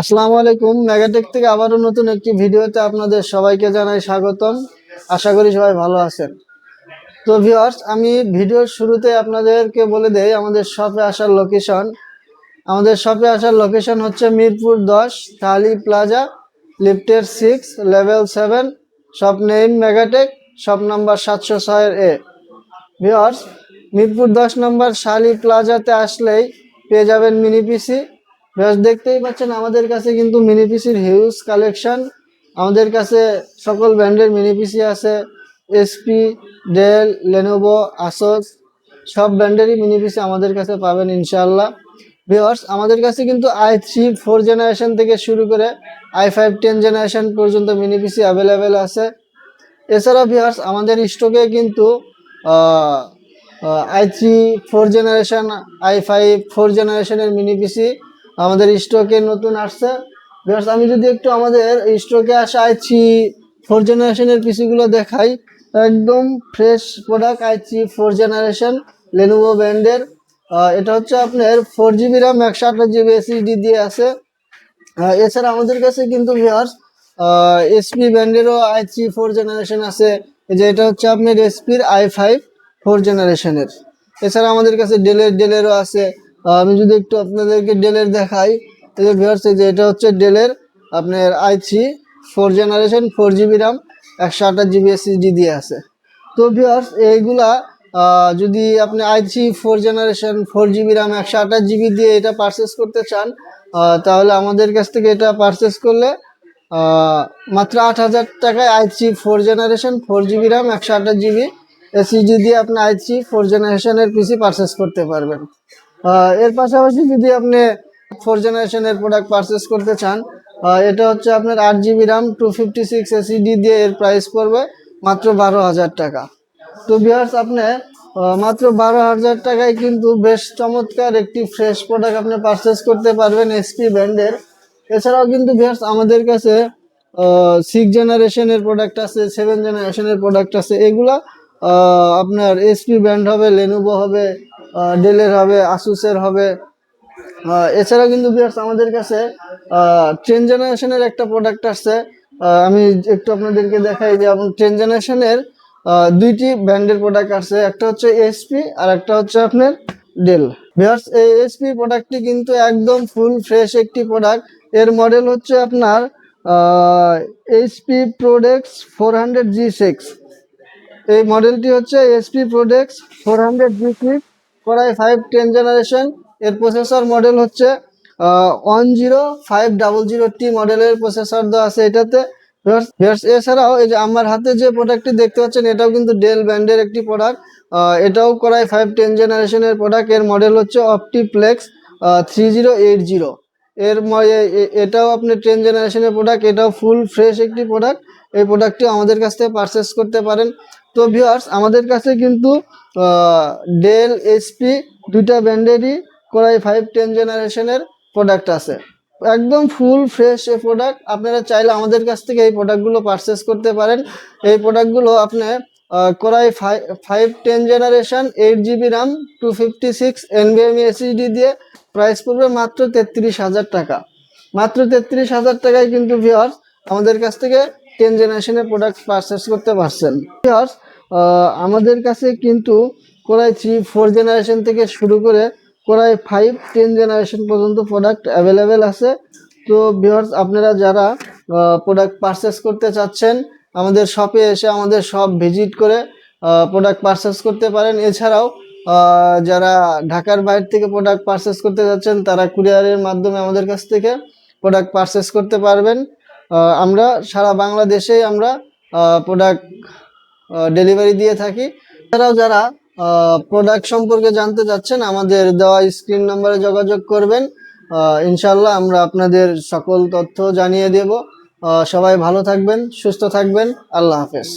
আসসালামু আলাইকুম। মেগাটেক থেকে আবারও নতুন একটি ভিডিওতে আপনাদের সবাইকে জানাই স্বাগতম। আশা করি সবাই ভালো আছেন। তো ভিউয়ার্স, আমি ভিডিওর শুরুতে আপনাদেরকে বলে দেই আমাদের শপে আসার লোকেশন। আমাদের শপে আসার লোকেশন হচ্ছে মিরপুর 10 থালি প্লাজা, লিফটের 6, level 7, shop name মেগাটেক, shop number 706 viewers, Mirpur 10 নম্বর শালি প্লাজাতে আসলেই পেয়ে যাবেন মিনি পিসি। বেশ, দেখতেই পাচ্ছেন আমাদের কাছে কিন্তু মিনি পিসির হিউজ কালেকশন। আমাদের কাছে সকল ব্র্যান্ডের মিনি পিসি আছে। এসপি, ডেল, লেনোভো, আসোস সব ব্র্যান্ডেরই মিনি পিসি আমাদের কাছে পাবেন ইনশাআল্লাহ। ভিউয়ার্স, আমাদের কাছে কিন্তু i3 4 জেনারেশন থেকে শুরু করে i5 10 জেনারেশন পর্যন্ত মিনি পিসি অ্যাভেলেবেল আছে। এছাড়া ভিউয়ার্স, আমাদের স্টকে কিন্তু i3 4 জেনারেশন, i5 4 জেনারেশনের মিনি পিসি আমাদের স্টকে নতুন আসছে। ভিউয়ার্স, আমি যদি একটু আমাদের স্টকে আসা i3 4 জেনারেশনের পিসিগুলো দেখাই, একদম fresh product i3 4 generation Lenovo ব্র্যান্ডের। এটা হচ্ছে আপনার 4GB RAM 128GB SSD দিয়ে আছে। এছাড়া আমাদের কাছে কিন্তু ভিউয়ার্স এসপি ব্র্যান্ডেরও i3 4 জেনারেশন আছে, যে এটা হচ্ছে আপনার এসপির i5 4 জেনারেশনের। এছাড়া আমাদের কাছে ডেলেরও আছে। আমি যদি একটু আপনাদেরকে ডেলের দেখাই, তাহলে ভিউয়ার্স যে এটা হচ্ছে ডেলের আপনার i3 4 generation 4GB RAM 128GB SSD দিয়ে আছে। তো ভিউয়ার্স, এইগুলা যদি আপনি i3 4 generation 4GB RAM 128GB দিয়ে এটা পারচেস করতে চান, তাহলে আমাদের কাছ থেকে এটা পারচেস করলে মাত্র 8,000 টাকায় i3 4 generation 4GB RAM 128GB SSD দিয়ে আপনি i3 4 জেনারেশনের পিসি পারচেস করতে পারবেন। এর পাশাপাশি যদি আপনি 4 জেনারেশনের প্রোডাক্ট পারচেস করতে চান, এটা হচ্ছে আপনার 8GB RAM 256 SSD দিয়ে এর প্রাইস পড়বে মাত্র 12,000 টাকা। তো ভিউয়ার্স, আপনি মাত্র 12,000 টাকায় কিন্তু বেশ চমৎকার একটি ফ্রেশ প্রোডাক্ট আপনি পারচেস করতে পারবেন এসপি ব্র্যান্ডের। এছাড়াও কিন্তু ভিউয়ার্স আমাদের কাছে 6 জেনারেশনের প্রোডাক্ট আছে, 7 জেনারেশনের প্রোডাক্ট আছে। এগুলা আপনার এসপি ব্র্যান্ড হবে, লেনোভো হবে, ডেলের হবে, আসুসের হবে। এছাড়া কিন্তু ভিউয়ার্স আমাদের কাছে 10 জেনারেশনের একটা প্রোডাক্ট আসছে। আমি একটু আপনাদেরকে দেখাই যে 10 জেনারেশনের দুইটি ব্র্যান্ডের প্রোডাক্ট আছে, একটা হচ্ছে এসপি আর একটা হচ্ছে আপনার ডেল। ভিউয়ার্স, এই এসপি প্রোডাক্টটি কিন্তু একদম ফুল ফ্রেশ একটি প্রোডাক্ট। এর মডেল হচ্ছে আপনার এইচপি প্রোডেক্স 400G6। এই মডেলটি হচ্ছে এসপি প্রোডেক্স 400G6 কোরাই 5 10 জেনারেশন। এর প্রসেসর মডেল হচ্ছে 10500T মডেলের প্রসেসর দেওয়া আছে এটাতে। এছাড়াও এই যে আমার হাতে যে প্রোডাক্টটি দেখতে পাচ্ছেন, এটাও কিন্তু ডেল ব্র্যান্ডের একটি প্রোডাক্ট। এটাও কোরাই 5 10 জেনারেশনের প্রোডাক্ট। এর মডেল হচ্ছে অপটিপ্লেক্স 3080। এটাও আপনি 10 জেনারেশনের প্রোডাক্ট। এটাও ফুল ফ্রেশ একটি প্রোডাক্ট। এই প্রোডাক্টটি আমাদের কাছ থেকে পারচেস করতে পারেন। তো ভিউয়ার্স, আমাদের কাছে কিন্তু ডেল এসপি দুইটা ব্র্যান্ডেরই কোরাই 5 10 জেনারেশনের প্রোডাক্ট আছে। একদম ফুল ফ্রেশ এই প্রোডাক্ট। আপনারা চাইলে আমাদের কাছ থেকে এই প্রোডাক্টগুলো পারচেস করতে পারেন। এই প্রোডাক্টগুলো আপনি core i 5 10 generation 8GB RAM 256 NVMe SSD দিয়ে প্রাইস পড়বে মাত্র 33,000 টাকা। মাত্র 33,000 টাকায় কিন্তু ভিউয়ার্স আমাদের কাছ থেকে 10 জেনারেশনের প্রোডাক্ট পারচেস করতে পারছেন। ভিউয়ার্স, আমাদের কাছে কিন্তু কোরাই 3 4 জেনারেশন থেকে শুরু করে কোরাই 5 10 জেনারেশন পর্যন্ত প্রোডাক্ট অ্যাভেলেবেল আছে। তো ভিউয়ার্স, আপনারা যারা প্রোডাক্ট পারচেস করতে চাচ্ছেন, আমাদের শপে এসে আমাদের শপ ভিজিট করে প্রোডাক্ট পারচেস করতে পারেন। এছাড়াও যারা ঢাকার বাইরে থেকে প্রোডাক্ট পারচেস করতে যাচ্ছেন, তারা কুরিয়ারের মাধ্যমে আমাদের কাছ থেকে প্রোডাক্ট পারচেস করতে পারবেন। আমরা সারা বাংলাদেশেই আমরা প্রোডাক্ট ডেলিভারি দিয়ে থাকি। এছাড়াও যারা প্রোডাক্ট সম্পর্কে জানতে চাচ্ছেন, আমাদের দেওয়া স্ক্রিন নাম্বারে যোগাযোগ করবেন। ইনশাল্লাহ আমরা আপনাদের সকল তথ্য জানিয়ে দেব। সবাই ভালো থাকবেন, সুস্থ থাকবেন। আল্লাহ হাফেজ।